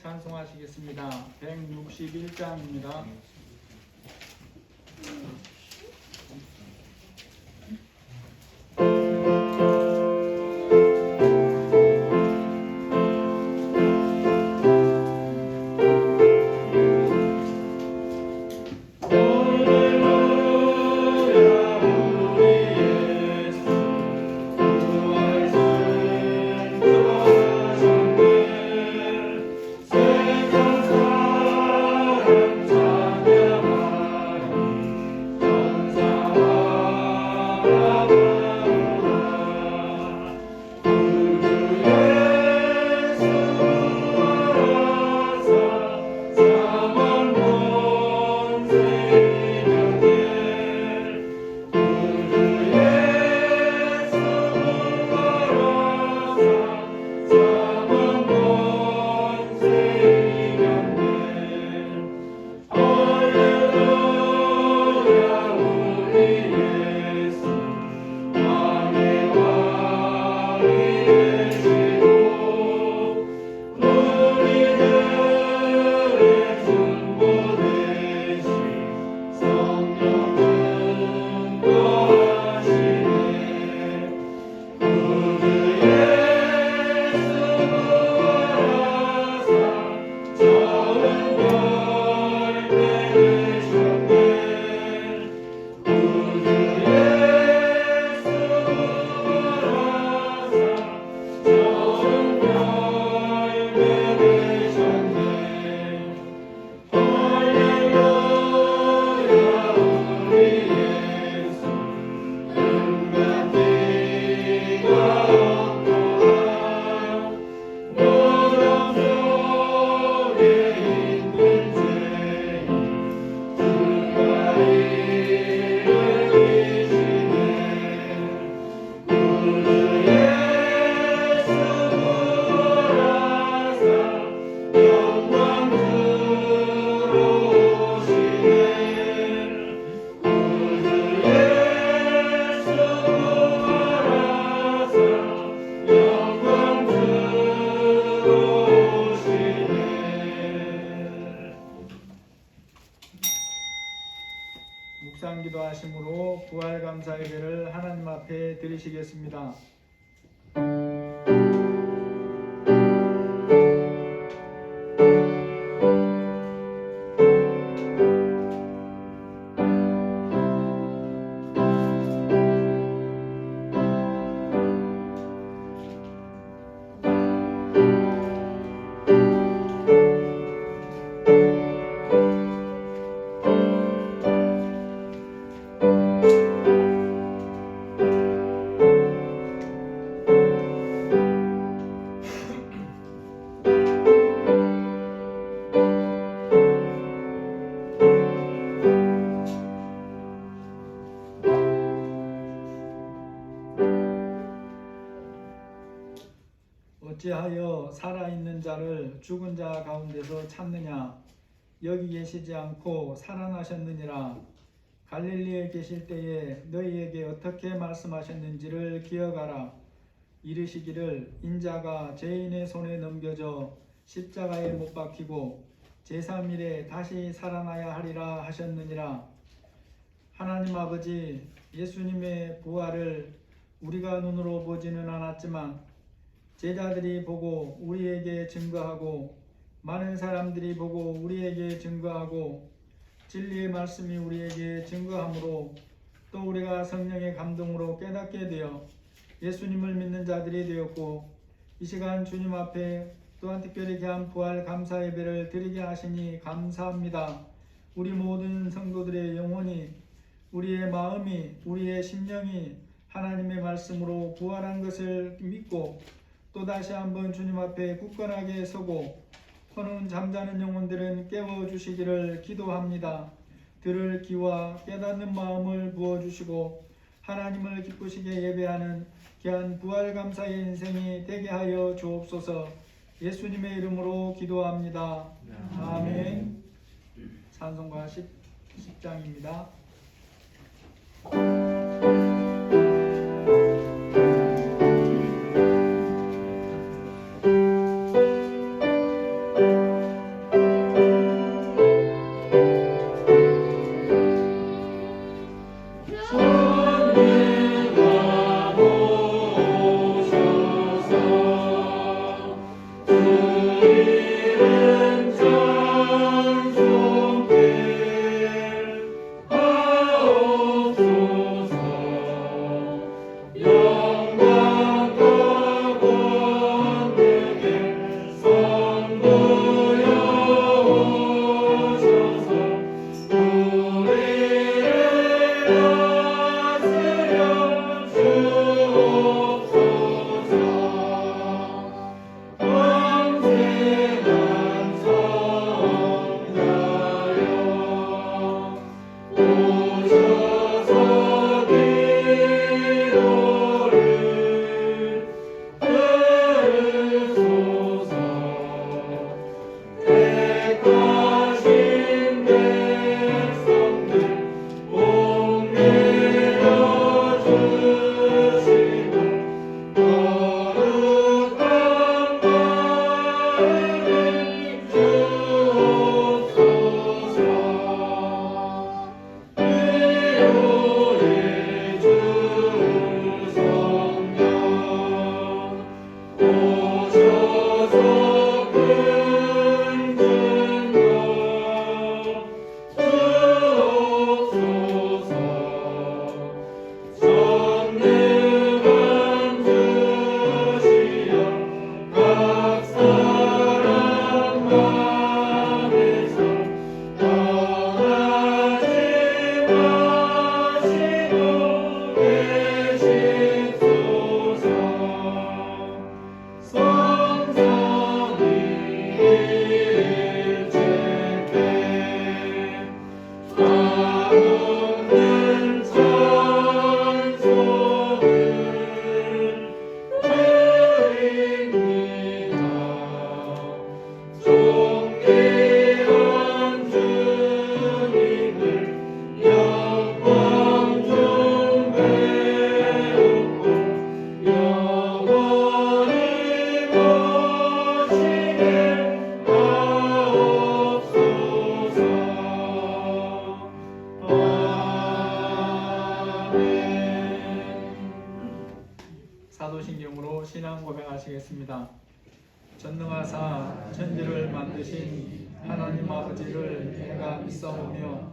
찬송하시겠습니다. 161장입니다. 묵상기도하심으로 부활감사 예배를 하나님 앞에 드리시겠습니다. 어찌하여 살아있는 자를 죽은 자 가운데서 찾느냐? 여기 계시지 않고 살아나셨느니라. 갈릴리에 계실 때에 너희에게 어떻게 말씀하셨는지를 기억하라. 이르시기를 인자가 죄인의 손에 넘겨져 십자가에 못 박히고 제3일에 다시 살아나야 하리라 하셨느니라. 하나님 아버지, 예수님의 부활을 우리가 눈으로 보지는 않았지만 제자들이 보고 우리에게 증거하고 많은 사람들이 보고 우리에게 증거하고 진리의 말씀이 우리에게 증거하므로 또 우리가 성령의 감동으로 깨닫게 되어 예수님을 믿는 자들이 되었고 이 시간 주님 앞에 또한 특별히 귀한 부활 감사 예배를 드리게 하시니 감사합니다. 우리 모든 성도들의 영혼이, 우리의 마음이, 우리의 심령이 하나님의 말씀으로 부활한 것을 믿고 또다시 한번 주님 앞에 굳건하게 서고 허는 잠자는 영혼들은 깨워주시기를 기도합니다. 들을 귀와 깨닫는 마음을 부어주시고 하나님을 기쁘시게 예배하는 귀한 부활감사의 인생이 되게 하여 주옵소서. 예수님의 이름으로 기도합니다. 아멘. 찬송가 10장입니다. 사도신경으로 신앙 고백하시겠습니다. 전능하사 천지를 만드신 하나님 아버지를 내가 믿사오며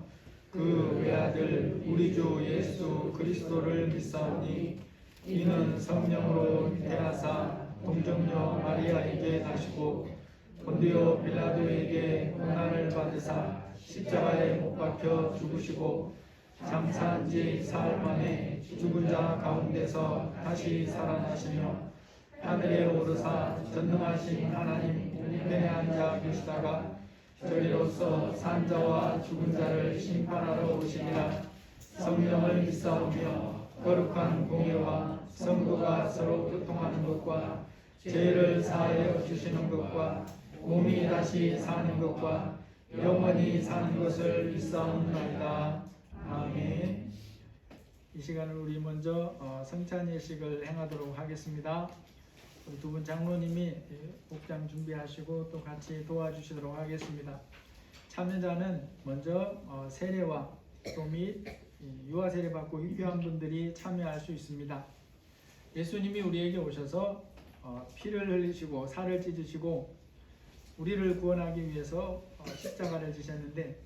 그 외아들 우리 주 예수 그리스도를 믿사오니 이는 성령으로 잉태하사 동정녀 마리아에게 나시고 본디오 빌라도에게 고난을 받으사 십자가에 못 박혀 죽으시고 장사한 지 사흘 만에 죽은 자 가운데서 다시 살아나시며 하늘에 오르사 전능하신 하나님 우편에 앉아 계시다가 저리로서 산 자와 죽은 자를 심판하러 오시니라. 성령을 믿사오며 거룩한 공예와 성도가 서로 교통하는 것과 죄를 사하여 주시는 것과 몸이 다시 사는 것과 영원히 사는 것을 믿사옵나이다. 아멘. 이 시간을 우리 먼저 성찬 예식을 행하도록 하겠습니다. 두 분 장로님이 복장 준비하시고 또 같이 도와주시도록 하겠습니다. 참여자는 먼저 세례와 또 및 유아 세례 받고 입교한 분들이 참여할 수 있습니다. 예수님이 우리에게 오셔서 피를 흘리시고 살을 찢으시고 우리를 구원하기 위해서 십자가를 지셨는데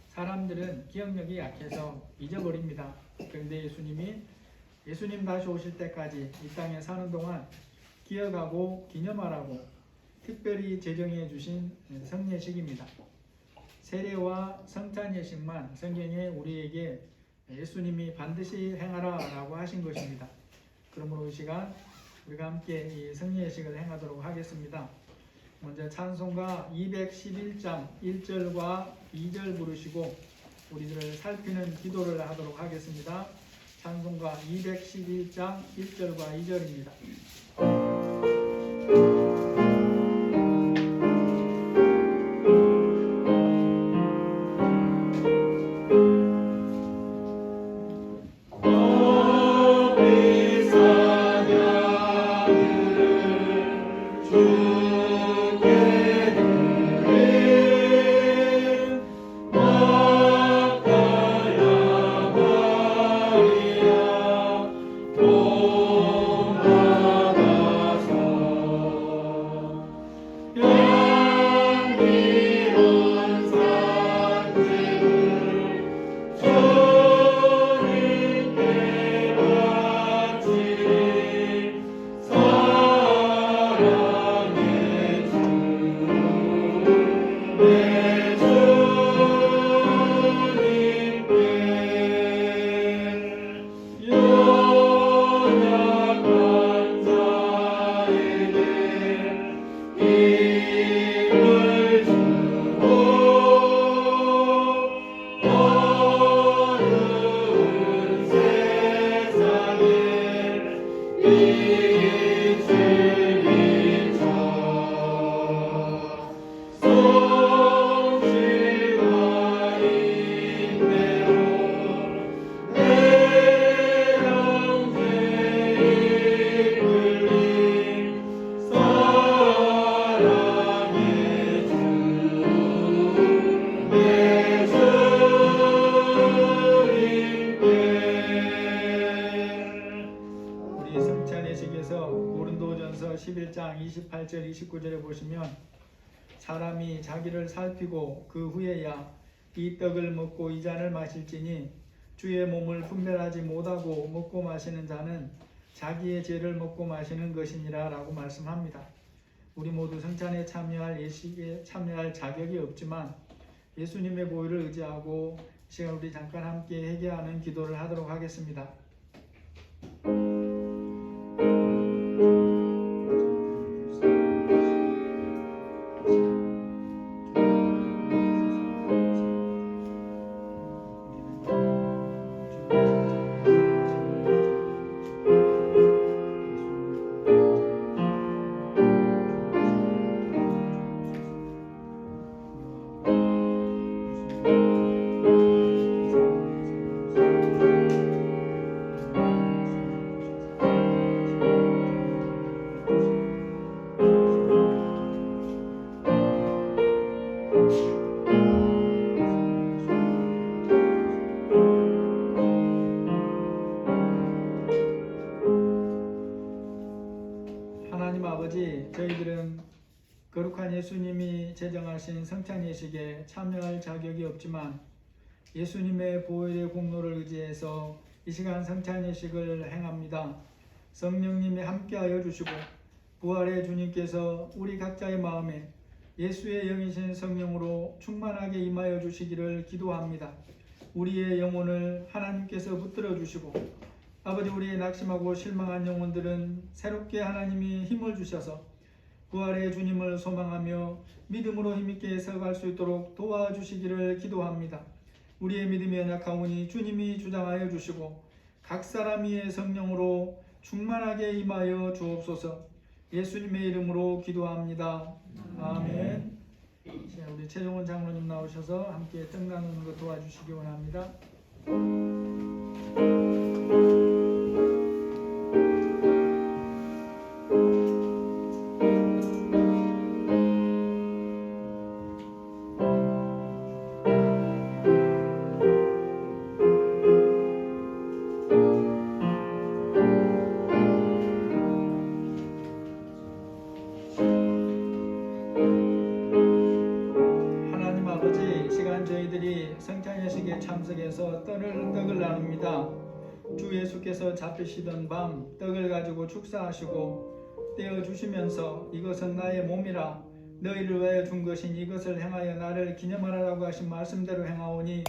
사람들은 기억력이 약해서 잊어버립니다. 그런데 예수님 다시 오실 때까지 이 땅에 사는 동안 기억하고 기념하라고 특별히 제정해 주신 성례식입니다. 세례와 성찬 예식만 성경에 우리에게 예수님이 반드시 행하라 라고 하신 것입니다. 그러므로 이 시간 우리가 함께 이 성례식을 행하도록 하겠습니다. 먼저 찬송가 211장 1절과 2절 부르시고 우리들을 살피는 기도를 하도록 하겠습니다. 찬송가 211장 1절과 2절입니다. 고린도전서 11장 28절 29절에 보시면 사람이 자기를 살피고 그 후에야 이 떡을 먹고 이 잔을 마실지니 주의 몸을 분별하지 못하고 먹고 마시는 자는 자기의 죄를 먹고 마시는 것이니라 라고 말씀합니다. 우리 모두 성찬에 참여할 예식에 참여할 자격이 없지만 예수님의 보혈을 의지하고 이 시간 우리 잠깐 함께 회개하는 기도를 하도록 하겠습니다. 아버지, 저희들은 거룩한 예수님이 제정하신 성찬 예식에 참여할 자격이 없지만 예수님의 보혈의 공로를 의지해서 이 시간 성찬 예식을 행합니다. 성령님이 함께하여 주시고 부활의 주님께서 우리 각자의 마음에 예수의 영이신 성령으로 충만하게 임하여 주시기를 기도합니다. 우리의 영혼을 하나님께서 붙들어 주시고 아버지, 우리의 낙심하고 실망한 영혼들은 새롭게 하나님이 힘을 주셔서 부활의 주님을 소망하며 믿음으로 힘있게 서갈 수 있도록 도와주시기를 기도합니다. 우리의 믿음이 연약하오니 주님이 주장하여 주시고 각 사람 위에 성령으로 충만하게 임하여 주옵소서. 예수님의 이름으로 기도합니다. 아멘. 자, 우리 최종원 장로님 나오셔서 함께 떡 나누는 것 도와주시기 원합니다. 성찬 예식에 참석해서 떡을 나눕니다. 주 예수께서 잡히시던 밤 떡을 가지고 축사하시고 떼어 주시면서 이것은 나의 몸이라 너희를 위하여 준 것인 이것을 행하여 나를 기념하라고 하신 말씀대로 행하오니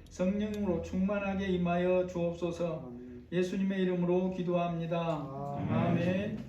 성령으로 충만하게 임하여 주옵소서. 예수님의 이름으로 기도합니다. 아멘.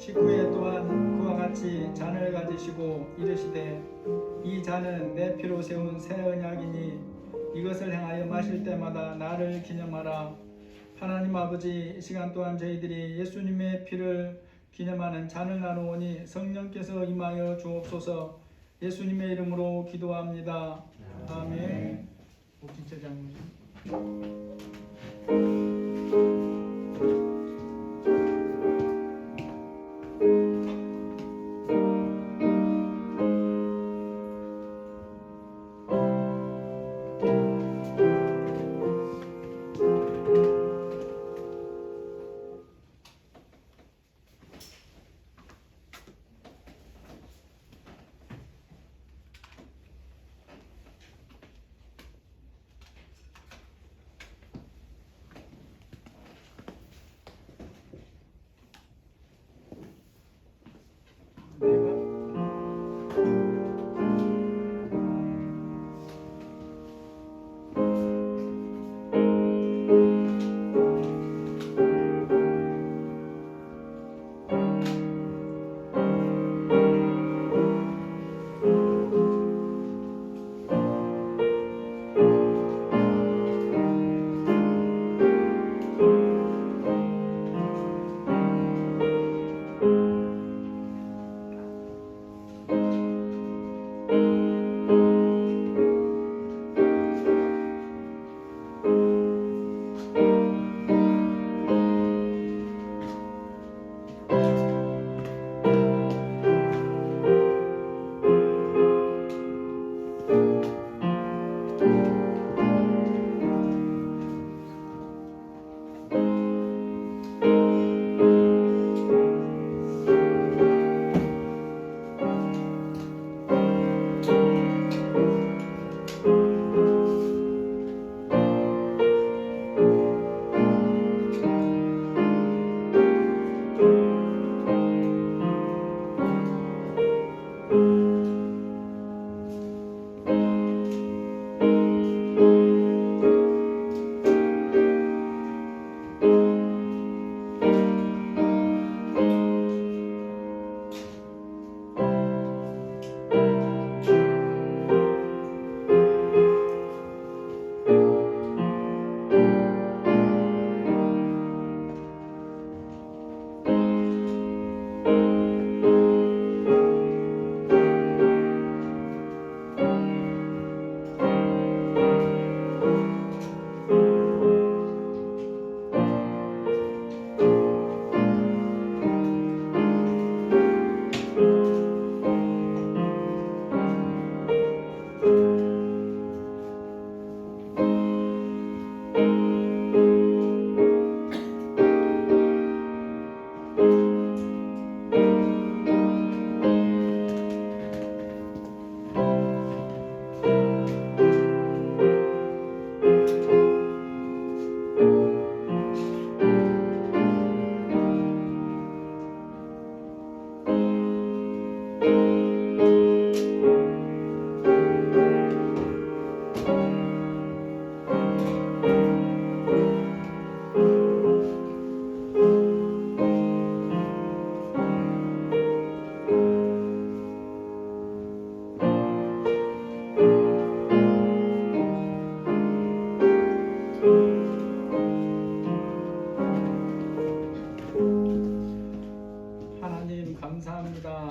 식후에 또한 그와 같이 잔을 가지시고 이르시되 이 잔은 내 피로 세운 새 언약이니 이것을 행하여 마실 때마다 나를 기념하라. 하나님 아버지, 이 시간 또한 저희들이 예수님의 피를 기념하는 잔을 나누오니 성령께서 임하여 주옵소서. 예수님의 이름으로 기도합니다. 아멘. 옥진철 장로님.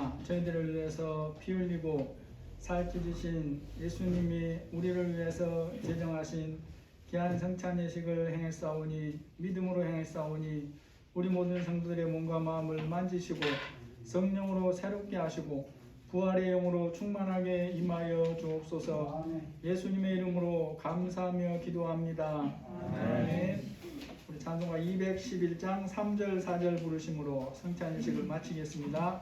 주시사 저희들을 위해서 피 흘리고 살 찢으신 예수님이 우리를 위해서 제정하신 귀한 성찬 예식을 행했사오니 믿음으로 행했사오니 우리 모든 성도들의 몸과 마음을 만지시고 성령으로 새롭게 하시고 부활의 영으로 충만하게 임하여 주옵소서. 예수님의 이름으로 감사하며 기도합니다. 아멘. 우리 찬송가 211장 3절 4절 부르심으로 성찬 예식을 마치겠습니다.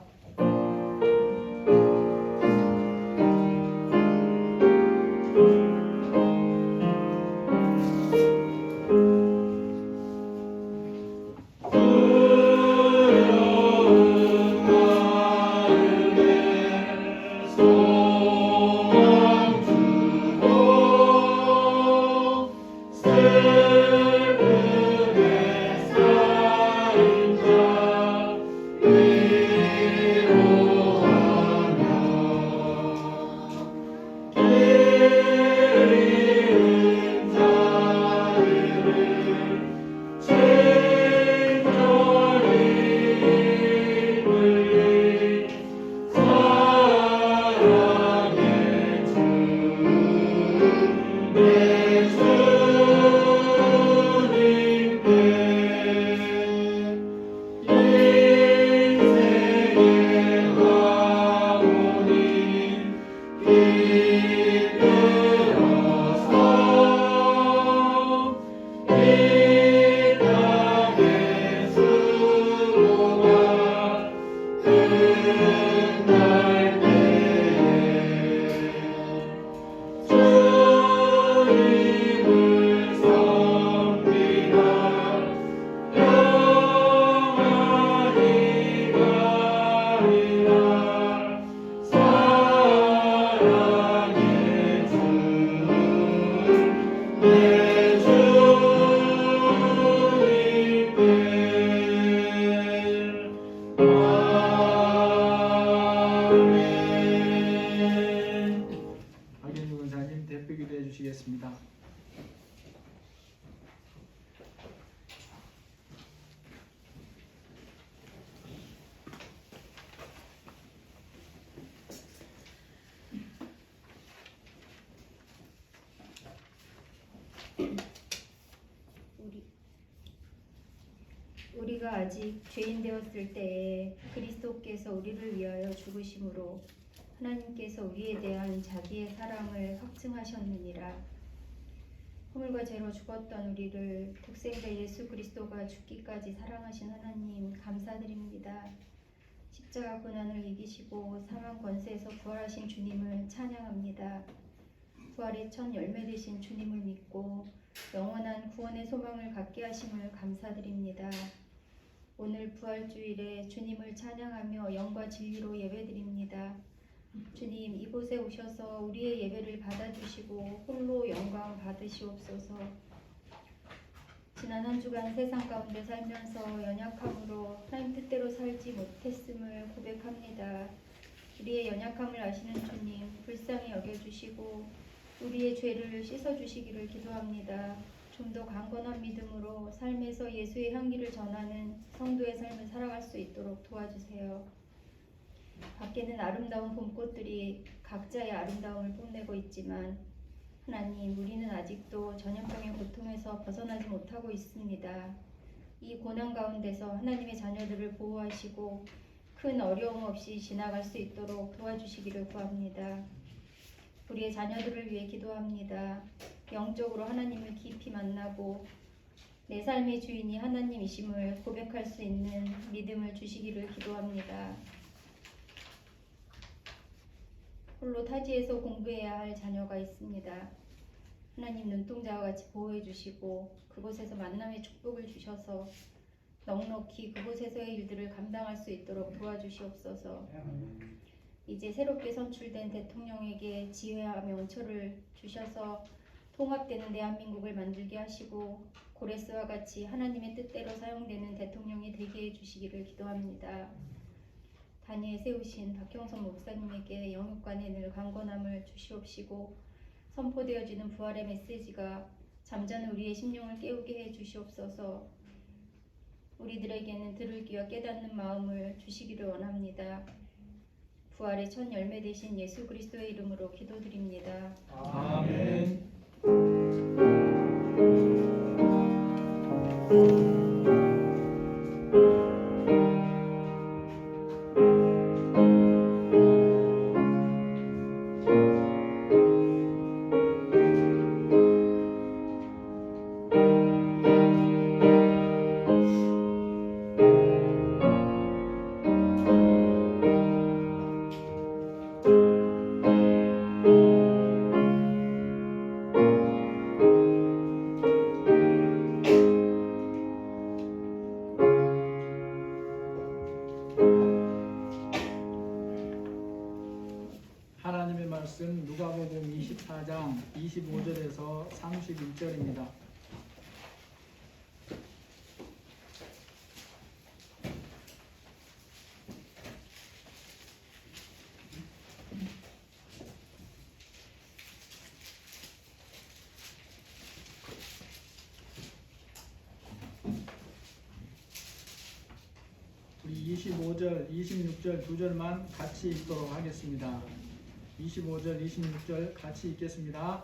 박현주 권사님 대표기도 해주시겠습니다. 우리가 아직 죄인 되었을 때에 그리스도께서 우리를 위하여 죽으심으로 하나님께서 우리에 대한 자기의 사랑을 확증하셨느니라. 허물과 죄로 죽었던 우리를 독생자 예수 그리스도가 죽기까지 사랑하신 하나님 감사드립니다. 십자가 고난을 이기시고 사망 권세에서 부활하신 주님을 찬양합니다. 부활의 첫 열매 되신 주님을 믿고 영원한 구원의 소망을 갖게 하심을 감사드립니다. 오늘 부활주일에 주님을 찬양하며 영과 진리로 예배드립니다. 주님, 이곳에 오셔서 우리의 예배를 받아주시고 홀로 영광 받으시옵소서. 지난 한 주간 세상 가운데 살면서 연약함으로 하나님 뜻대로 살지 못했음을 고백합니다. 우리의 연약함을 아시는 주님, 불쌍히 여겨주시고 우리의 죄를 씻어주시기를 기도합니다. 좀 더 강건한 믿음으로 삶에서 예수의 향기를 전하는 성도의 삶을 살아갈 수 있도록 도와주세요. 밖에는 아름다운 봄꽃들이 각자의 아름다움을 뽐내고 있지만 하나님, 우리는 아직도 전염병의 고통에서 벗어나지 못하고 있습니다. 이 고난 가운데서 하나님의 자녀들을 보호하시고 큰 어려움 없이 지나갈 수 있도록 도와주시기를 구합니다. 우리의 자녀들을 위해 기도합니다. 영적으로 하나님을 깊이 만나고 내 삶의 주인이 하나님이심을 고백할 수 있는 믿음을 주시기를 기도합니다. 홀로 타지에서 공부해야 할 자녀가 있습니다. 하나님 눈동자와 같이 보호해 주시고 그곳에서 만남의 축복을 주셔서 넉넉히 그곳에서의 일들을 감당할 수 있도록 도와주시옵소서. 이제 새롭게 선출된 대통령에게 지혜와 명철을 주셔서 통합되는 대한민국을 만들게 하시고 고레스와 같이 하나님의 뜻대로 사용되는 대통령이 되게 해주시기를 기도합니다. 단위에 세우신 박형선 목사님에게 영육간에 늘 강건함을 주시옵시고 선포되어지는 부활의 메시지가 잠자는 우리의 심령을 깨우게 해 주시옵소서. 우리들에게는 들을 귀와 깨닫는 마음을 주시기를 원합니다. 부활의 첫 열매 되신 예수 그리스도의 이름으로 기도드립니다. 아멘. 하나님의 말씀 누가복음 24장 25절에서 31절입니다. 우리 25절, 26절 두 절만 같이 읽도록 하겠습니다. 25절, 26절 같이 읽겠습니다.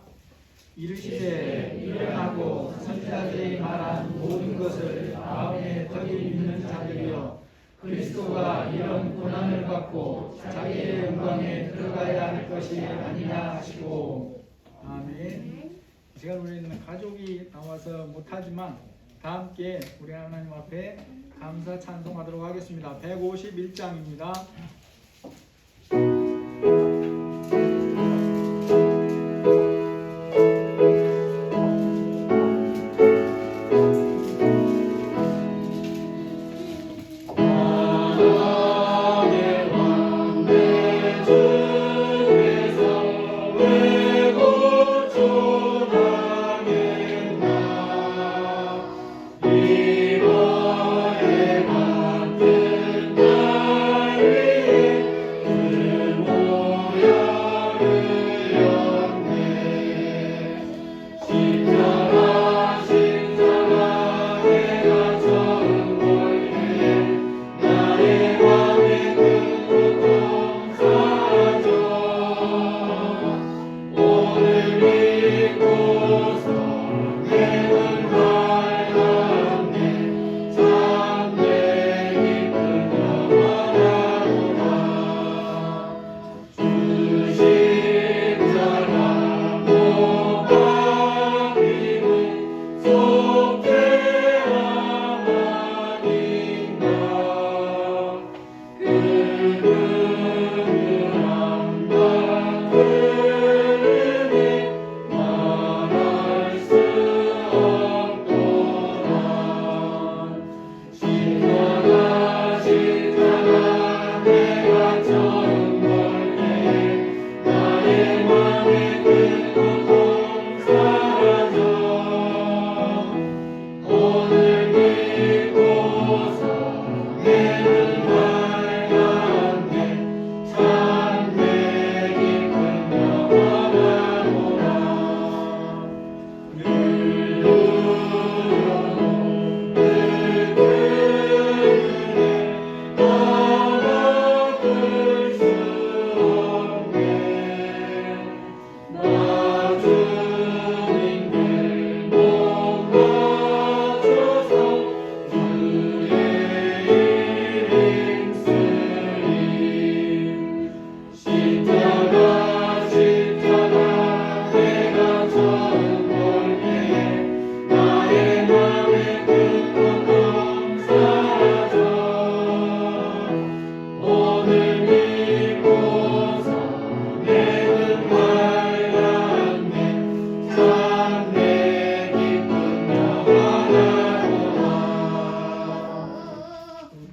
이르시되 일어나고 선지자들이 말한 모든 것을 마음에 덕이 있는 자들이여 그리스도가 이런 고난을 받고 자기의 영광에 들어가야 할 것이 아니냐 하시고. 아멘. 이 시간 우리는 가족이 나와서 못하지만 다 함께 우리 하나님 앞에 감사 찬송하도록 하겠습니다. 151장입니다.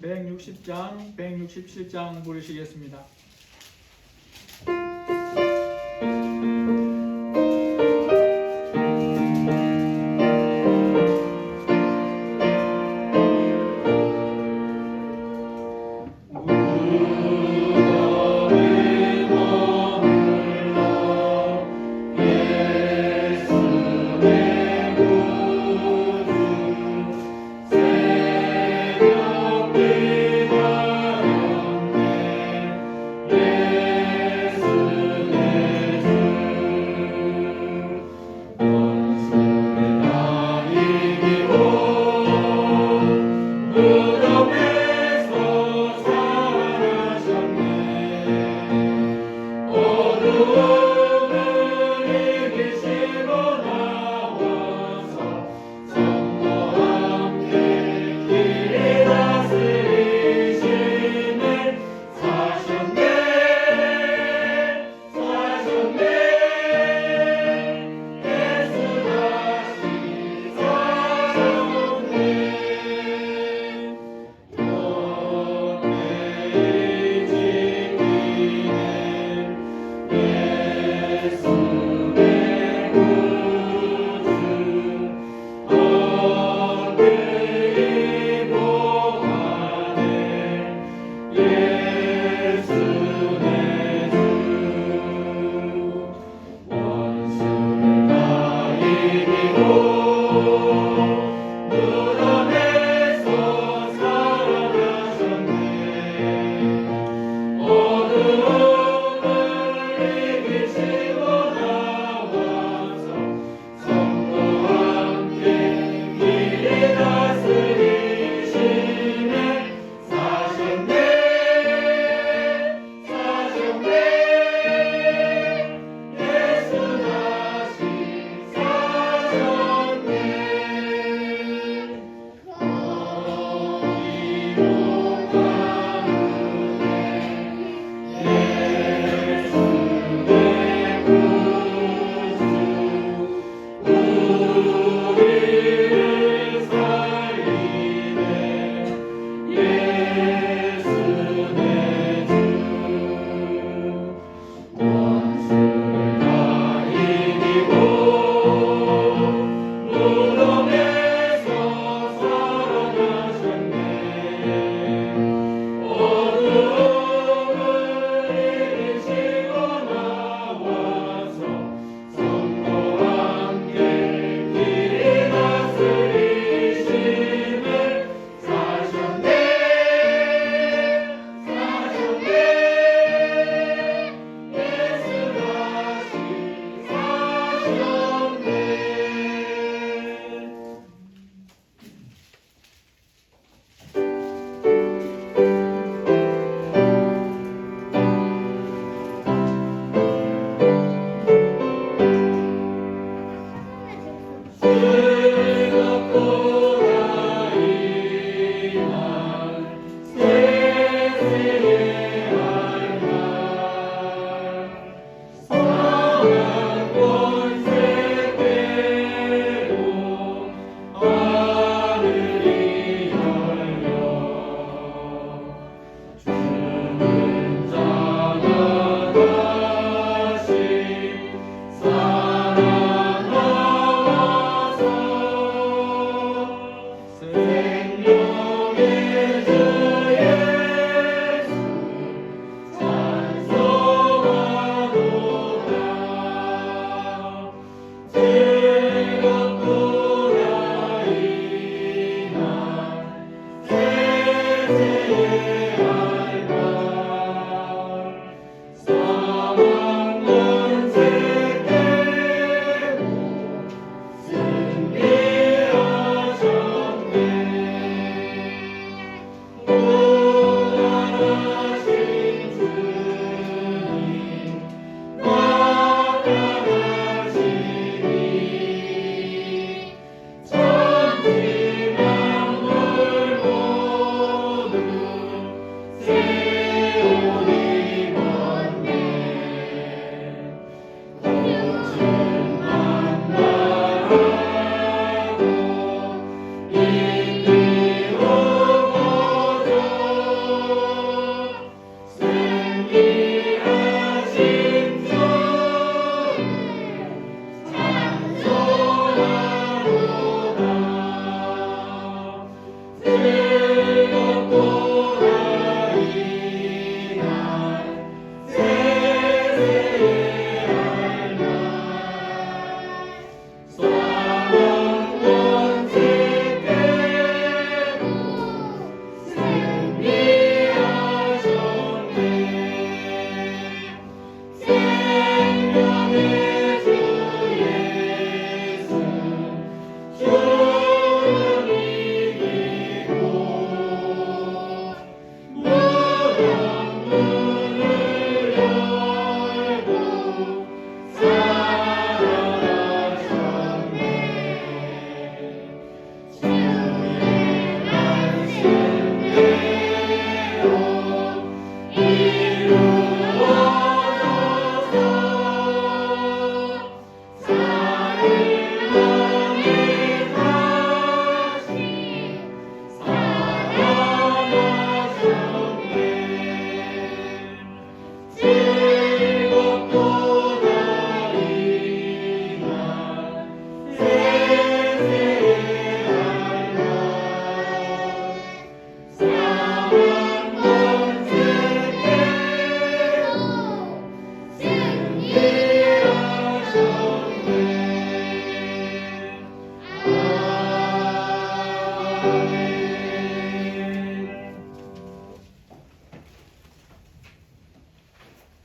(160장) (167장) 부르시겠습니다.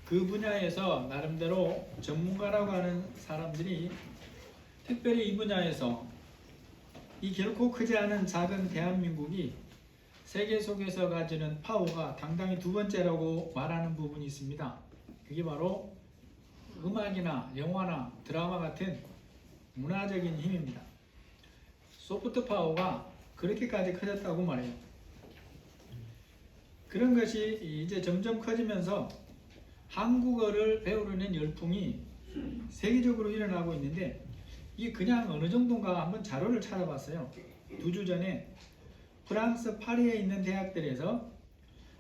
그 분야에서 나름대로 전문가라고 하는 사람들이 특별히 이 분야에서 이 결코 크지 않은 작은 대한민국이 세계 속에서 가지는 파워가 당당히 두 번째라고 말하는 부분이 있습니다. 그게 바로 음악이나 영화나 드라마 같은 문화적인 힘입니다. 소프트 파워가 그렇게까지 커졌다고 말해요. 그런 것이 이제 점점 커지면서 한국어를 배우려는 열풍이 세계적으로 일어나고 있는데 이게 그냥 어느 정도인가 한번 자료를 찾아봤어요. 2주 전에 프랑스 파리에 있는 대학들에서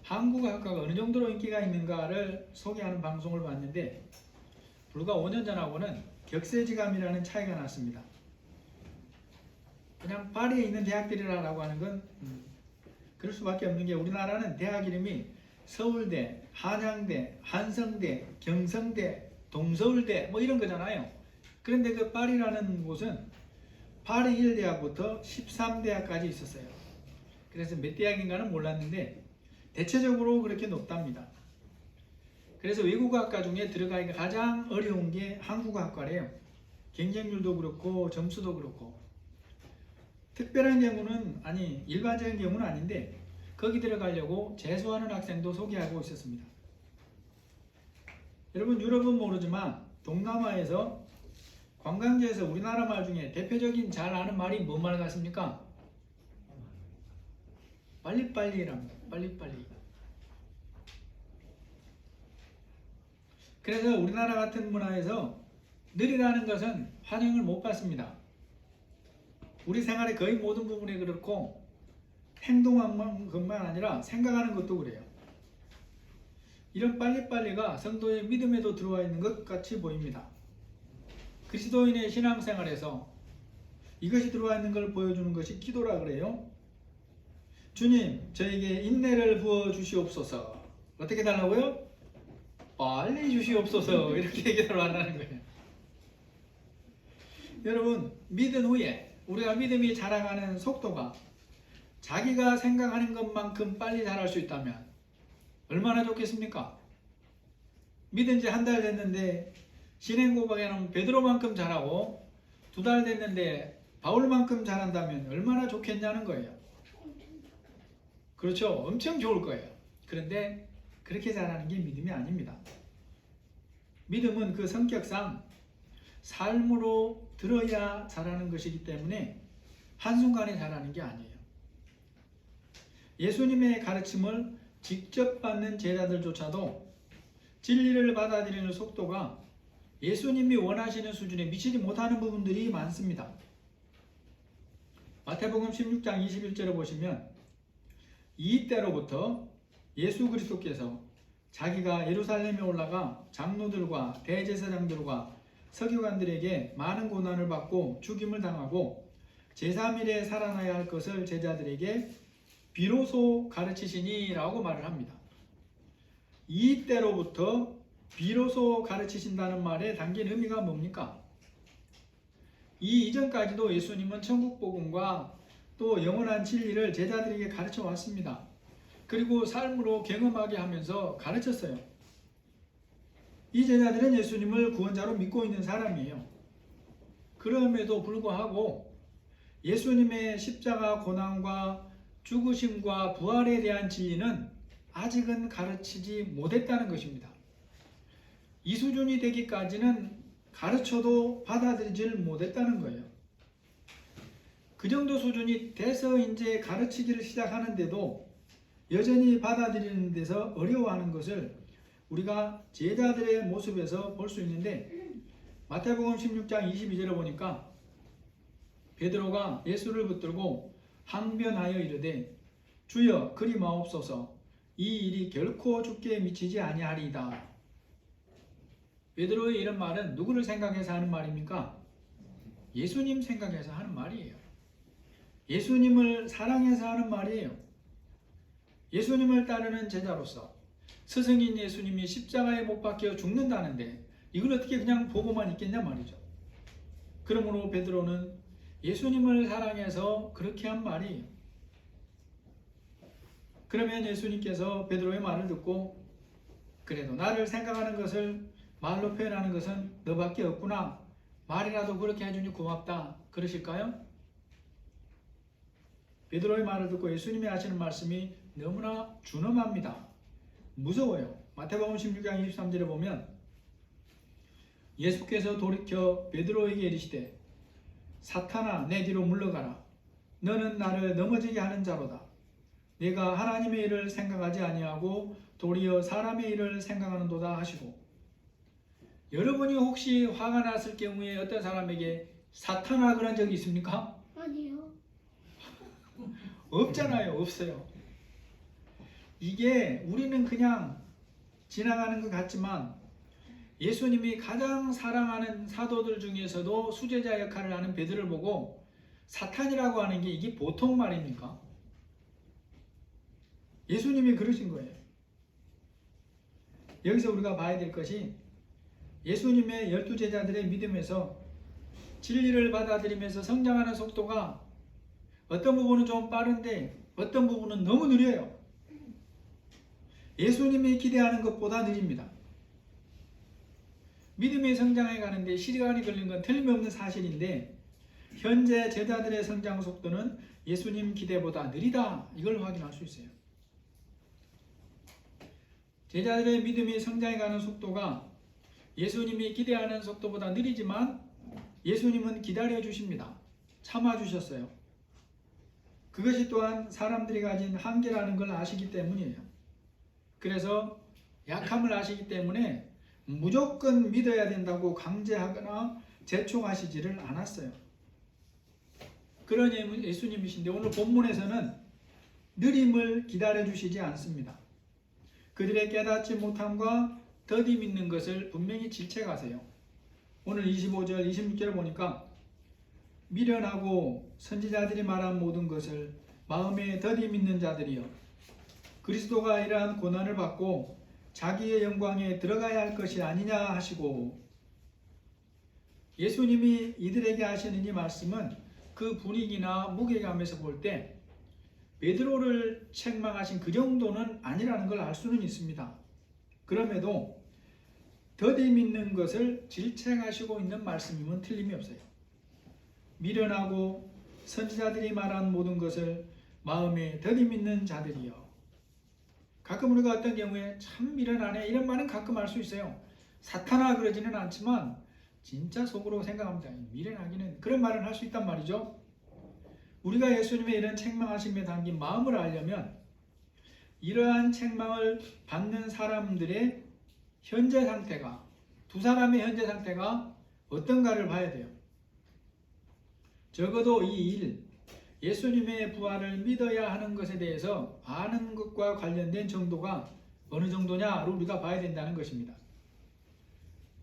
한국어 학과가 어느 정도로 인기가 있는가를 소개하는 방송을 봤는데 불과 5년 전하고는 격세지감이라는 차이가 났습니다. 그냥 파리에 있는 대학들이라고 하는 건 그럴 수밖에 없는 게 우리나라는 대학 이름이 서울대, 한양대, 한성대, 경성대, 동서울대 뭐 이런 거잖아요. 그런데 그 파리라는 곳은 파리 1대학부터 13대학까지 있었어요. 그래서 몇 대학인가는 몰랐는데 대체적으로 그렇게 높답니다. 그래서 외국어학과 중에 들어가기가 가장 어려운 게 한국어학과래요. 경쟁률도 그렇고 점수도 그렇고 특별한 경우는 일반적인 경우는 아닌데 거기 들어가려고 재수하는 학생도 소개하고 있었습니다. 여러분 유럽은 모르지만 동남아에서 관광지에서 우리나라 말 중에 대표적인 잘 아는 말이 뭔 말 같습니까? 빨리빨리랍니다. 빨리빨리. 그래서 우리나라 같은 문화에서 느리다는 것은 환영을 못 받습니다. 우리 생활의 거의 모든 부분이 그렇고 행동하는 것만 아니라 생각하는 것도 그래요. 이런 빨리빨리가 성도의 믿음에도 들어와 있는 것 같이 보입니다. 그리스도인의 신앙생활에서 이것이 들어와 있는 걸 보여주는 것이 기도라 그래요. 주님, 저에게 인내를 부어 주시옵소서. 어떻게 달라고요? 빨리 주시옵소서. 이렇게 얘기를 한다는 거예요. 여러분, 믿은 후에 우리가 믿음이 자라가는 속도가 자기가 생각하는 것만큼 빨리 잘할 수 있다면 얼마나 좋겠습니까? 믿은 지 한 달 됐는데 신행 고백에는 베드로만큼 잘하고 2달 됐는데 바울만큼 잘한다면 얼마나 좋겠냐는 거예요. 그렇죠? 엄청 좋을 거예요. 그런데 그렇게 잘하는 게 믿음이 아닙니다. 믿음은 그 성격상 삶으로 들어야 잘하는 것이기 때문에 한순간에 잘하는 게 아니에요. 예수님의 가르침을 직접 받는 제자들조차도 진리를 받아들이는 속도가 예수님이 원하시는 수준에 미치지 못하는 부분들이 많습니다. 마태복음 16장 21절을 보시면 이때로부터 예수 그리스도께서 자기가 예루살렘에 올라가 장로들과 대제사장들과 서기관들에게 많은 고난을 받고 죽임을 당하고 제3일에 살아나야 할 것을 제자들에게 비로소 가르치시니 라고 말을 합니다. 이때로부터 비로소 가르치신다는 말에 담긴 의미가 뭡니까? 이 이전까지도 예수님은 천국 복음과 또 영원한 진리를 제자들에게 가르쳐 왔습니다. 그리고 삶으로 경험하게 하면서 가르쳤어요. 이 제자들은 예수님을 구원자로 믿고 있는 사람이에요. 그럼에도 불구하고 예수님의 십자가 고난과 죽으심과 부활에 대한 진리는 아직은 가르치지 못했다는 것입니다. 이 수준이 되기까지는 가르쳐도 받아들이질 못했다는 거예요. 그 정도 수준이 돼서 이제 가르치기를 시작하는데도 여전히 받아들이는 데서 어려워하는 것을 우리가 제자들의 모습에서 볼 수 있는데 마태복음 16장 22절을 보니까 베드로가 예수를 붙들고 항변하여 이르되 주여 그리 마옵소서 이 일이 결코 주께 미치지 아니하리이다. 베드로의 이런 말은 누구를 생각해서 하는 말입니까? 예수님 생각해서 하는 말이에요. 예수님을 사랑해서 하는 말이에요. 예수님을 따르는 제자로서 스승인 예수님이 십자가에 못 박혀 죽는다는데 이걸 어떻게 그냥 보고만 있겠냐 말이죠. 그러므로 베드로는 예수님을 사랑해서 그렇게 한 말이에요. 그러면 예수님께서 베드로의 말을 듣고 그래도 나를 생각하는 것을 말로 표현하는 것은 너밖에 없구나. 말이라도 그렇게 해주니 고맙다. 그러실까요? 베드로의 말을 듣고 예수님이 하시는 말씀이 너무나 준엄합니다. 무서워요. 마태복음 16장 23절에 보면 예수께서 돌이켜 베드로에게 이르시되 사탄아 내 뒤로 물러가라. 너는 나를 넘어지게 하는 자로다. 내가 하나님의 일을 생각하지 아니하고 도리어 사람의 일을 생각하는도다 하시고 여러분이 혹시 화가 났을 경우에 어떤 사람에게 사탄아 그런 적이 있습니까? 아니요. 없잖아요. 없어요. 이게 우리는 그냥 지나가는 것 같지만 예수님이 가장 사랑하는 사도들 중에서도 수제자 역할을 하는 베드로를 보고 사탄이라고 하는 게 이게 보통 말입니까? 예수님이 그러신 거예요. 여기서 우리가 봐야 될 것이 예수님의 12제자들의 믿음에서 진리를 받아들이면서 성장하는 속도가 어떤 부분은 좀 빠른데 어떤 부분은 너무 느려요. 예수님이 기대하는 것보다 느립니다. 믿음의 성장에 가는데 시간이 걸린 건 틀림없는 사실인데 현재 제자들의 성장 속도는 예수님 기대보다 느리다. 이걸 확인할 수 있어요. 제자들의 믿음이 성장해 가는 속도가 예수님이 기대하는 속도보다 느리지만 예수님은 기다려 주십니다. 참아 주셨어요. 그것이 또한 사람들이 가진 한계라는 걸 아시기 때문이에요. 그래서 약함을 아시기 때문에 무조건 믿어야 된다고 강제하거나 재촉하시지를 않았어요. 그런 예수님이신데 오늘 본문에서는 느림을 기다려 주시지 않습니다. 그들의 깨닫지 못함과 더디 믿는 것을 분명히 질책하세요. 오늘 25절, 26절 보니까 미련하고 선지자들이 말한 모든 것을 마음에 더디 믿는 자들이여 그리스도가 이러한 고난을 받고 자기의 영광에 들어가야 할 것이 아니냐 하시고 예수님이 이들에게 하시는 이 말씀은 그 분위기나 무게감에서 볼 때 베드로를 책망하신 그 정도는 아니라는 걸 알 수는 있습니다. 그럼에도 더디 믿는 것을 질책하시고 있는 말씀이면 틀림이 없어요. 미련하고 선지자들이 말한 모든 것을 마음에 더디 믿는 자들이여. 가끔 우리가 어떤 경우에 참 미련하네 이런 말은 가끔 할 수 있어요. 사탄아 그러지는 않지만 진짜 속으로 생각합니다. 미련하기는 그런 말을 할 수 있단 말이죠. 우리가 예수님의 이런 책망하심에 담긴 마음을 알려면 이러한 책망을 받는 사람들의 현재 상태가, 두 사람의 현재 상태가 어떤가를 봐야 돼요. 적어도 이 일, 예수님의 부활을 믿어야 하는 것에 대해서 아는 것과 관련된 정도가 어느 정도냐를 우리가 봐야 된다는 것입니다.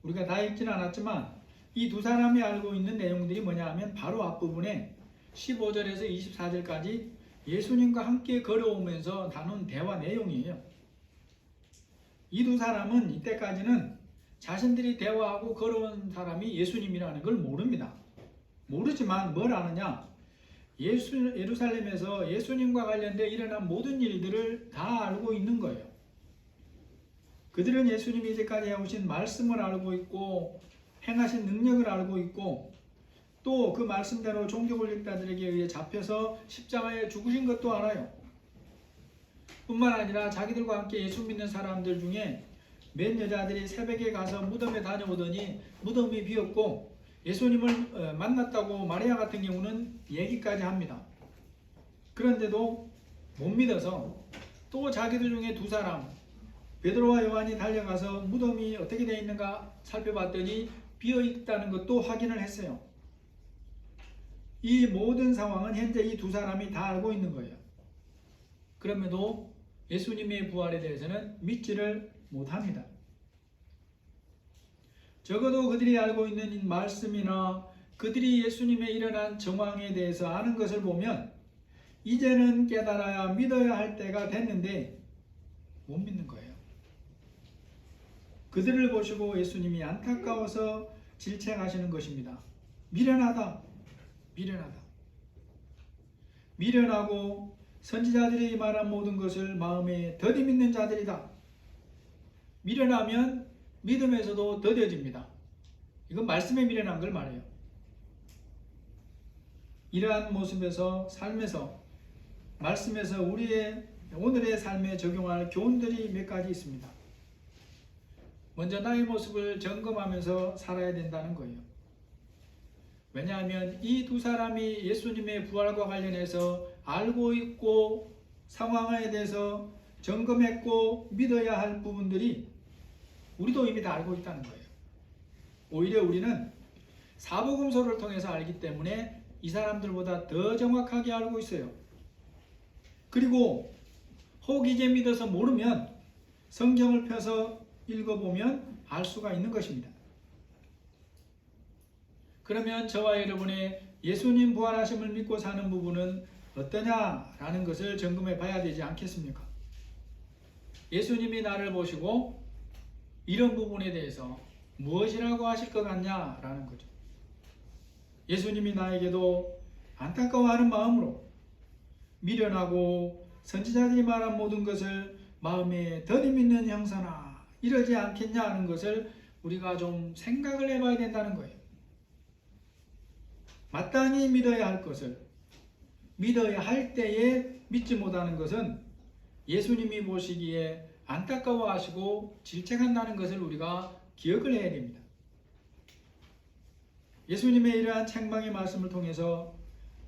우리가 다 읽지는 않았지만 이 두 사람이 알고 있는 내용들이 뭐냐 하면 바로 앞부분에 15절에서 24절까지 예수님과 함께 걸어오면서 나눈 대화 내용이에요. 이 두 사람은 이때까지는 자신들이 대화하고 걸어온 사람이 예수님이라는 걸 모릅니다. 모르지만 뭘 아느냐? 예루살렘에서 예수님과 관련된 일어난 모든 일들을 다 알고 있는 거예요. 그들은 예수님이 이제까지 해오신 말씀을 알고 있고 행하신 능력을 알고 있고 또 그 말씀대로 종교권력자들에게 의해 잡혀서 십자가에 죽으신 것도 알아요. 뿐만 아니라 자기들과 함께 예수 믿는 사람들 중에 몇 여자들이 새벽에 가서 무덤에 다녀오더니 무덤이 비었고 예수님을 만났다고 마리아 같은 경우는 얘기까지 합니다. 그런데도 못 믿어서 또 자기들 중에 두 사람 베드로와 요한이 달려가서 무덤이 어떻게 되어 있는가 살펴봤더니 비어 있다는 것도 확인을 했어요. 이 모든 상황은 현재 이 두 사람이 다 알고 있는 거예요. 그럼에도 예수님의 부활에 대해서는 믿지를 못합니다. 적어도 그들이 알고 있는 이 말씀이나 그들이 예수님의 일어난 정황에 대해서 아는 것을 보면 이제는 깨달아야 믿어야 할 때가 됐는데 못 믿는 거예요. 그들을 보시고 예수님이 안타까워서 질책하시는 것입니다. 미련하다. 미련하다. 미련하고 선지자들이 말한 모든 것을 마음에 더디 믿는 자들이다. 미련하면 믿음에서도 더뎌집니다. 이건 말씀에 미련한 걸 말해요. 이러한 모습에서 삶에서 말씀에서 우리의 오늘의 삶에 적용할 교훈들이 몇 가지 있습니다. 먼저 나의 모습을 점검하면서 살아야 된다는 거예요. 왜냐하면 이 두 사람이 예수님의 부활과 관련해서 알고 있고 상황에 대해서 점검했고 믿어야 할 부분들이 우리도 이미 다 알고 있다는 거예요. 오히려 우리는 사복음서를 통해서 알기 때문에 이 사람들보다 더 정확하게 알고 있어요. 그리고 혹 이제 믿어서 모르면 성경을 펴서 읽어보면 알 수가 있는 것입니다. 그러면 저와 여러분의 예수님 부활하심을 믿고 사는 부분은 어떠냐라는 것을 점검해 봐야 되지 않겠습니까? 예수님이 나를 보시고 이런 부분에 대해서 무엇이라고 하실 것 같냐라는 거죠. 예수님이 나에게도 안타까워하는 마음으로 미련하고 선지자들이 말한 모든 것을 마음에 더디 믿는 형사나 이러지 않겠냐 하는 것을 우리가 좀 생각을 해봐야 된다는 거예요. 마땅히 믿어야 할 것을 믿어야 할 때에 믿지 못하는 것은 예수님이 보시기에 안타까워하시고 질책한다는 것을 우리가 기억을 해야 됩니다. 예수님의 이러한 책망의 말씀을 통해서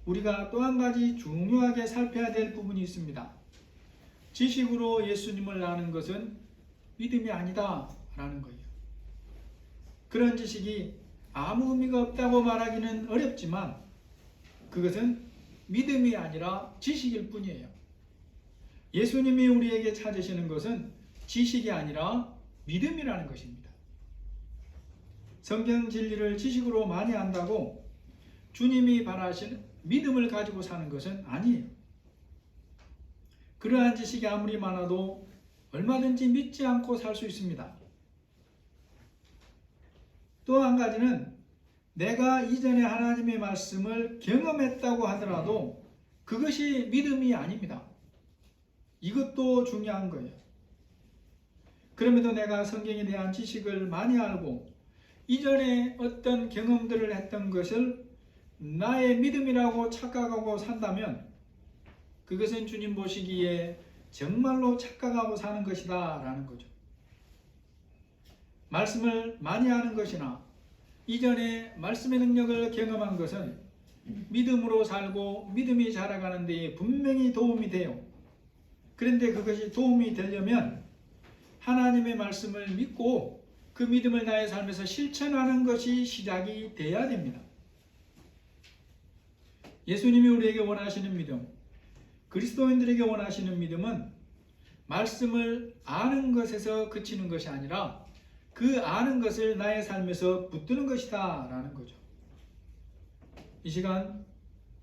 우리가 또 한 가지 중요하게 살펴야 될 부분이 있습니다. 지식으로 예수님을 아는 것은 믿음이 아니다 라는 거예요. 그런 지식이 아무 의미가 없다고 말하기는 어렵지만 그것은 믿음이 아니라 지식일 뿐이에요. 예수님이 우리에게 찾으시는 것은 지식이 아니라 믿음이라는 것입니다. 성경 진리를 지식으로 많이 안다고 주님이 바라시는 믿음을 가지고 사는 것은 아니에요. 그러한 지식이 아무리 많아도 얼마든지 믿지 않고 살 수 있습니다. 또 한 가지는 내가 이전에 하나님의 말씀을 경험했다고 하더라도 그것이 믿음이 아닙니다. 이것도 중요한 거예요. 그럼에도 내가 성경에 대한 지식을 많이 알고 이전에 어떤 경험들을 했던 것을 나의 믿음이라고 착각하고 산다면 그것은 주님 보시기에 정말로 착각하고 사는 것이다 라는 거죠. 말씀을 많이 아는 것이나 이전에 말씀의 능력을 경험한 것은 믿음으로 살고 믿음이 자라가는 데에 분명히 도움이 돼요. 그런데 그것이 도움이 되려면 하나님의 말씀을 믿고 그 믿음을 나의 삶에서 실천하는 것이 시작이 돼야 됩니다. 예수님이 우리에게 원하시는 믿음, 그리스도인들에게 원하시는 믿음은 말씀을 아는 것에서 그치는 것이 아니라 그 아는 것을 나의 삶에서 붙드는 것이다 라는 거죠. 이 시간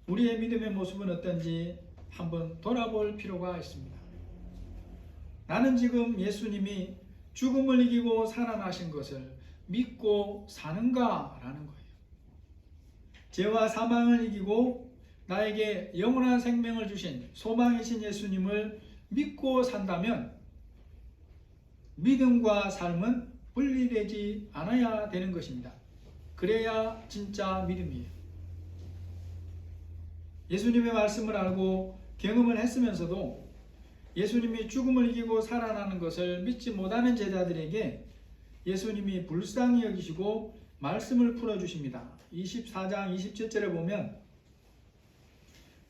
우리의 믿음의 모습은 어떤지 한번 돌아볼 필요가 있습니다. 나는 지금 예수님이 죽음을 이기고 살아나신 것을 믿고 사는가 라는 거예요. 죄와 사망을 이기고 나에게 영원한 생명을 주신 소망이신 예수님을 믿고 산다면 믿음과 삶은 분리되지 않아야 되는 것입니다. 그래야 진짜 믿음이에요. 예수님의 말씀을 알고 경험을 했으면서도 예수님이 죽음을 이기고 살아나는 것을 믿지 못하는 제자들에게 예수님이 불쌍히 여기시고 말씀을 풀어주십니다. 24장 27절에 보면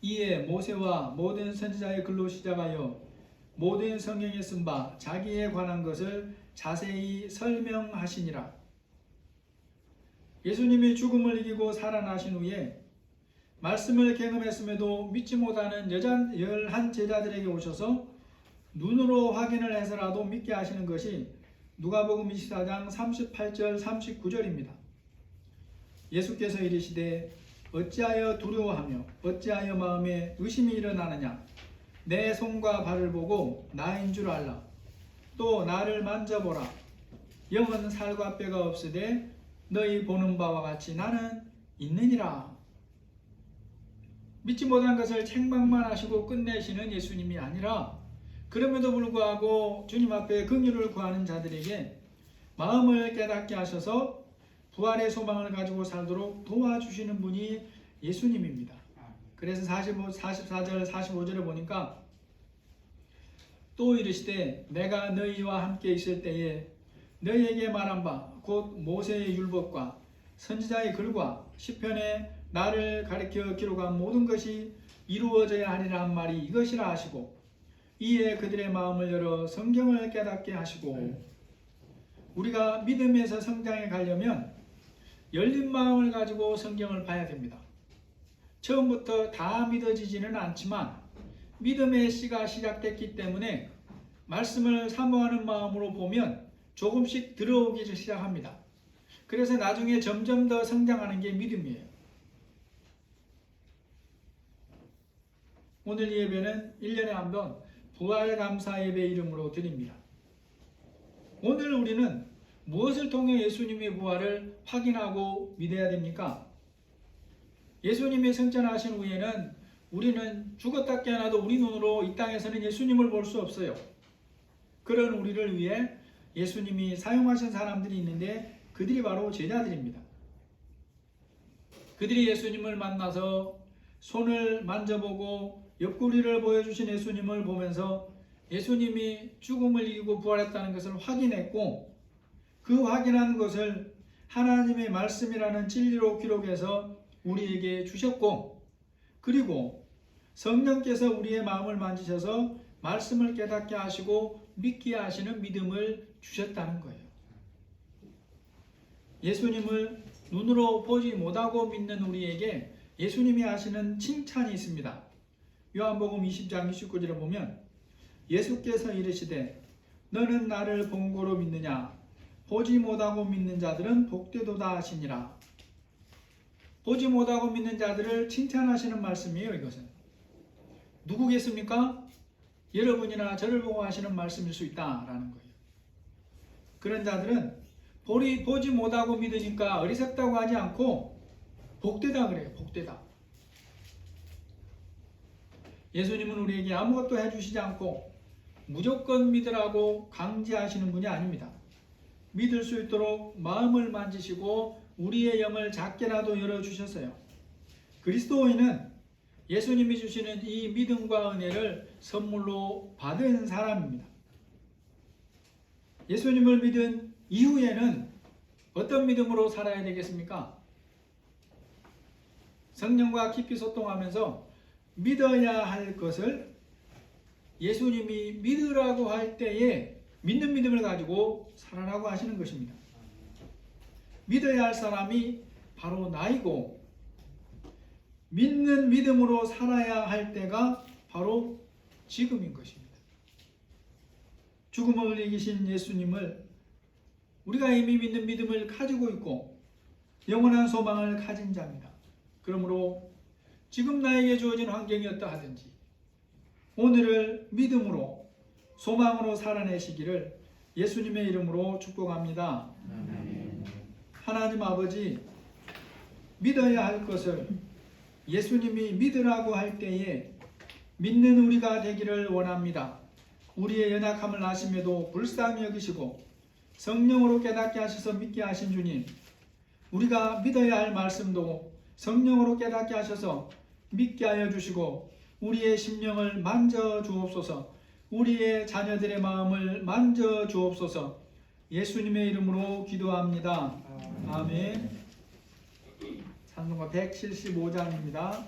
이에 모세와 모든 선지자의 글로 시작하여 모든 성경에 쓴 바 자기에 관한 것을 자세히 설명하시니라. 예수님이 죽음을 이기고 살아나신 후에 말씀을 경험했음에도 믿지 못하는 11 제자들에게 오셔서 눈으로 확인을 해서라도 믿게 하시는 것이 누가복음 24장 38절 39절입니다. 예수께서 이르시되 어찌하여 두려워하며 어찌하여 마음에 의심이 일어나느냐. 내 손과 발을 보고 나인 줄 알라. 또 나를 만져보라. 영은 살과 뼈가 없으되 너희 보는 바와 같이 나는 있느니라. 믿지 못한 것을 책망만 하시고 끝내시는 예수님이 아니라 그럼에도 불구하고 주님 앞에 긍휼을 구하는 자들에게 마음을 깨닫게 하셔서 부활의 소망을 가지고 살도록 도와주시는 분이 예수님입니다. 그래서 44절 45절에 보니까 또 이르시되 내가 너희와 함께 있을 때에 너희에게 말한 바 곧 모세의 율법과 선지자의 글과 시편에 나를 가리켜 기록한 모든 것이 이루어져야 하리라 한 말이 이것이라 하시고 이에 그들의 마음을 열어 성경을 깨닫게 하시고 우리가 믿음에서 성장해 가려면 열린 마음을 가지고 성경을 봐야 됩니다. 처음부터 다 믿어지지는 않지만 믿음의 씨가 시작됐기 때문에 말씀을 사모하는 마음으로 보면 조금씩 들어오기 시작합니다. 그래서 나중에 점점 더 성장하는 게 믿음이에요. 오늘 예배는 1년에 한 번 부활 감사 예배 이름으로 드립니다. 오늘 우리는 무엇을 통해 예수님의 부활을 확인하고 믿어야 됩니까? 예수님이 승천하신 후에는 우리는 죽었다 깨어나도 우리 눈으로 이 땅에서는 예수님을 볼 수 없어요. 그런 우리를 위해 예수님이 사용하신 사람들이 있는데 그들이 바로 제자들입니다. 그들이 예수님을 만나서 손을 만져보고 옆구리를 보여주신 예수님을 보면서 예수님이 죽음을 이기고 부활했다는 것을 확인했고 그 확인한 것을 하나님의 말씀이라는 진리로 기록해서 우리에게 주셨고 그리고 성령께서 우리의 마음을 만지셔서 말씀을 깨닫게 하시고 믿게 하시는 믿음을 주셨다는 거예요. 예수님을 눈으로 보지 못하고 믿는 우리에게 예수님이 하시는 칭찬이 있습니다. 요한복음 20장 29절에 보면 예수께서 이르시되 너는 나를 본 고로 믿느냐 보지 못하고 믿는 자들은 복되도다 하시니라. 보지 못하고 믿는 자들을 칭찬하시는 말씀이에요. 이것은 누구겠습니까? 여러분이나 저를 보고 하시는 말씀일 수 있다라는 거예요. 그런 자들은 보지 못하고 믿으니까 어리석다고 하지 않고 복되다 그래요. 복되다. 예수님은 우리에게 아무것도 해주시지 않고 무조건 믿으라고 강제하시는 분이 아닙니다. 믿을 수 있도록 마음을 만지시고 우리의 영을 작게라도 열어주셨어요. 그리스도인은 예수님이 주시는 이 믿음과 은혜를 선물로 받은 사람입니다. 예수님을 믿은 이후에는 어떤 믿음으로 살아야 되겠습니까? 성령과 깊이 소통하면서 믿어야 할 것을 예수님이 믿으라고 할 때에 믿는 믿음을 가지고 살아라고 하시는 것입니다. 믿어야 할 사람이 바로 나이고 믿는 믿음으로 살아야 할 때가 바로 지금인 것입니다. 죽음을 이기신 예수님을 우리가 이미 믿는 믿음을 가지고 있고 영원한 소망을 가진 자입니다. 그러므로 지금 나에게 주어진 환경이 어떠하든지 오늘을 믿음으로 소망으로 살아내시기를 예수님의 이름으로 축복합니다. 하나님 아버지, 믿어야 할 것을 예수님이 믿으라고 할 때에 믿는 우리가 되기를 원합니다. 우리의 연약함을 아심에도 불쌍히 여기시고 성령으로 깨닫게 하셔서 믿게 하신 주님, 우리가 믿어야 할 말씀도 성령으로 깨닫게 하셔서 믿게 하여 주시고 우리의 심령을 만져 주옵소서. 우리의 자녀들의 마음을 만져 주옵소서. 예수님의 이름으로 기도합니다. 아멘. 찬송가 175장입니다.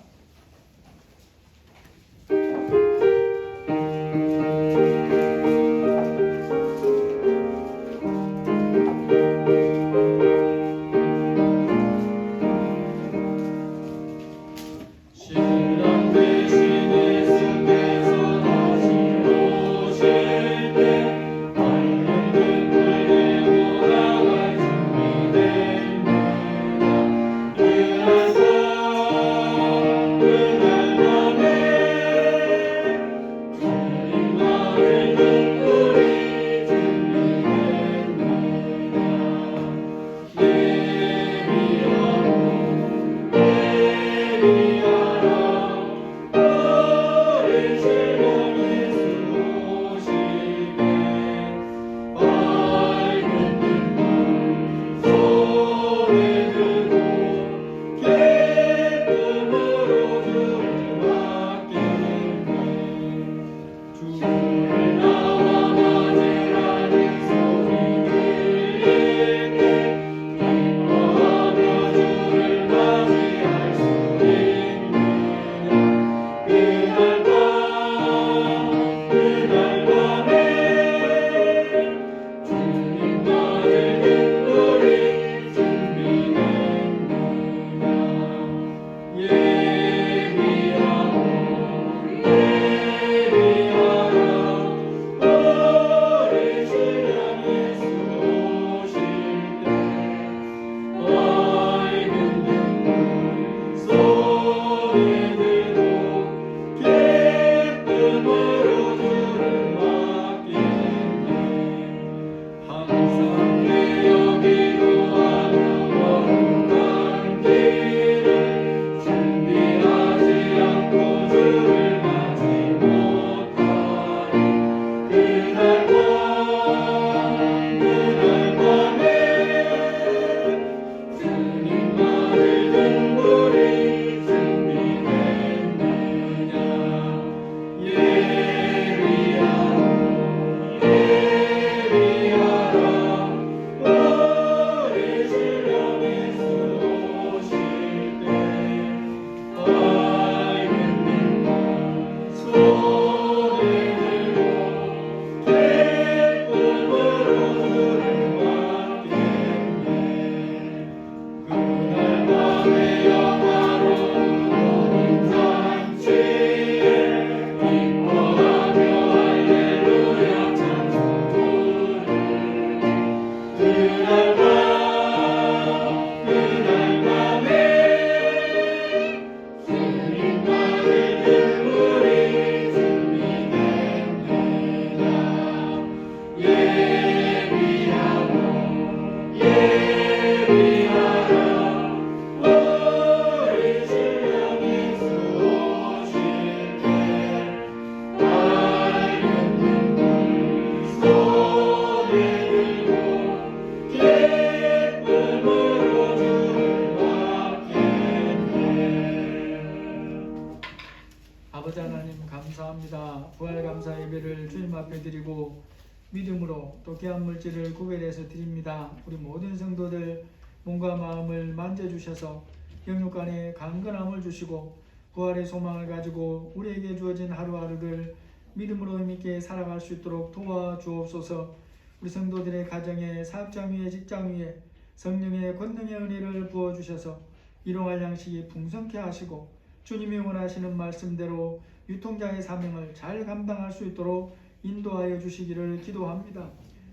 앞에 드리고 믿음으로 또 귀한 물질을 구별해서 드립니다. 우리 모든 성도들 몸과 마음을 만져주셔서 영육간에 강건함을 주시고 부활의 소망을 가지고 우리에게 주어진 하루하루를 믿음으로 힘있게 살아갈 수 있도록 도와주옵소서. 우리 성도들의 가정에, 사업장 위에, 직장 위에 성령의 권능의 은혜를 부어주셔서 일용할 양식이 풍성케 하시고 주님이 원하시는 말씀대로 유통자의 사명을 잘 감당할 수 있도록 인도하여 주시기를 기도합니다.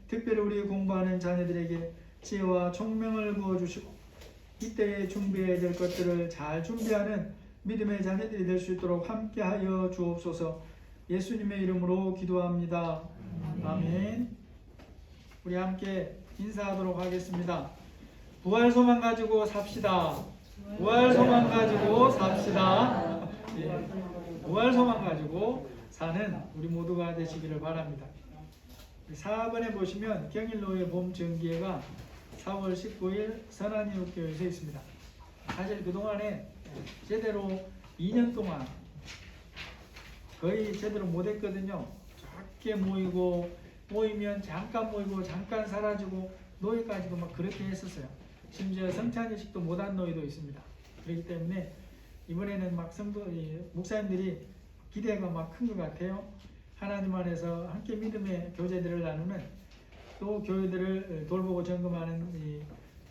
특별히 우리 공부하는 자녀들에게 지혜와 총명을 부어주시고 이때에 준비해야 될 것들을 잘 준비하는 믿음의 자녀들이 될 수 있도록 함께하여 주옵소서. 예수님의 이름으로 기도합니다. 아멘. 우리 함께 인사하도록 하겠습니다. 부활 소망 가지고 삽시다. 부활 소망 가지고 삽시다. 예. 부활 소망 가지고 사는 우리 모두가 되시기를 바랍니다. 4번에 보시면 경일로의 봄 정기회가 4월 19일 선한이육교에서 있습니다. 사실 그동안에 제대로 2년 동안 거의 제대로 못했거든요. 작게 모이면 잠깐 모이고 잠깐 사라지고 노예까지도 막 그렇게 했었어요. 심지어 성찬의식도 못한 노예도 있습니다. 그렇기 때문에 이번에는 막 목사님들이 기대가 막 큰 것 같아요. 하나님 안에서 함께 믿음의 교제들을 나누는 또 교회들을 돌보고 점검하는 이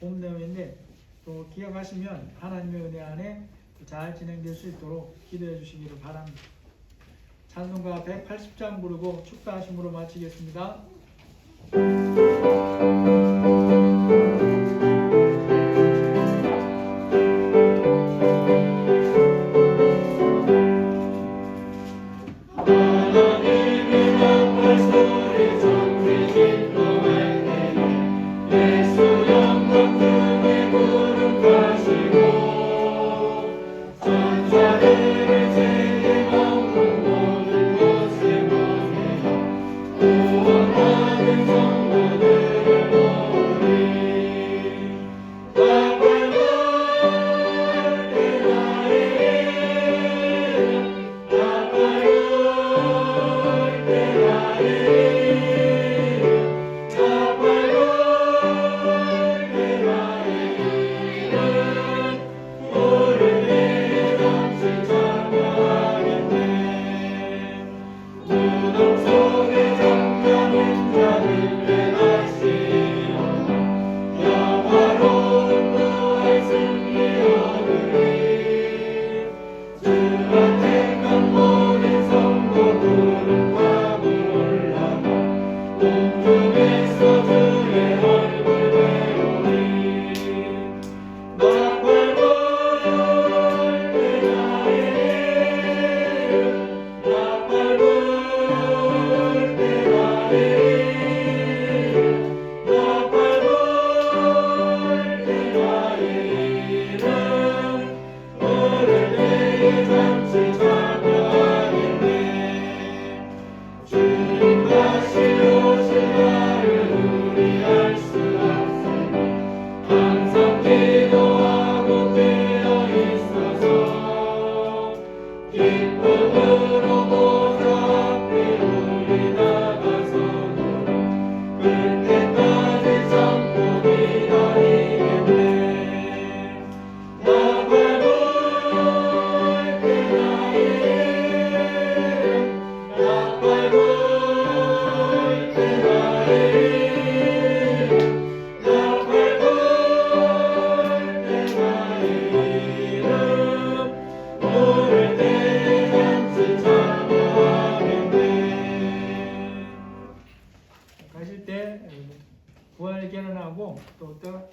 봄내외인데 또 기억하시면 하나님의 은혜 안에 잘 진행될 수 있도록 기도해 주시기를 바랍니다. 찬송가 180장 부르고 축사하심으로 마치겠습니다.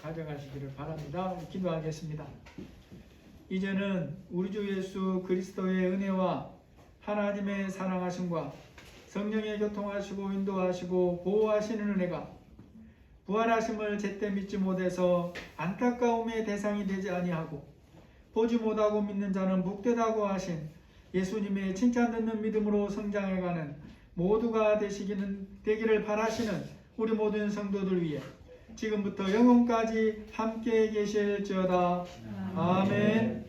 가져가시기를 바랍니다. 기도하겠습니다. 이제는 우리 주 예수 그리스도의 은혜와 하나님의 사랑하심과 성령의 교통하시고 인도하시고 보호하시는 은혜가 부활하심을 제때 믿지 못해서 안타까움의 대상이 되지 아니하고 보지 못하고 믿는 자는 복되다고 하신 예수님의 칭찬 듣는 믿음으로 성장해가는 모두가 되기를 바라시는 우리 모든 성도들 위해 지금부터 영원까지 함께 계실지어다. 아멘.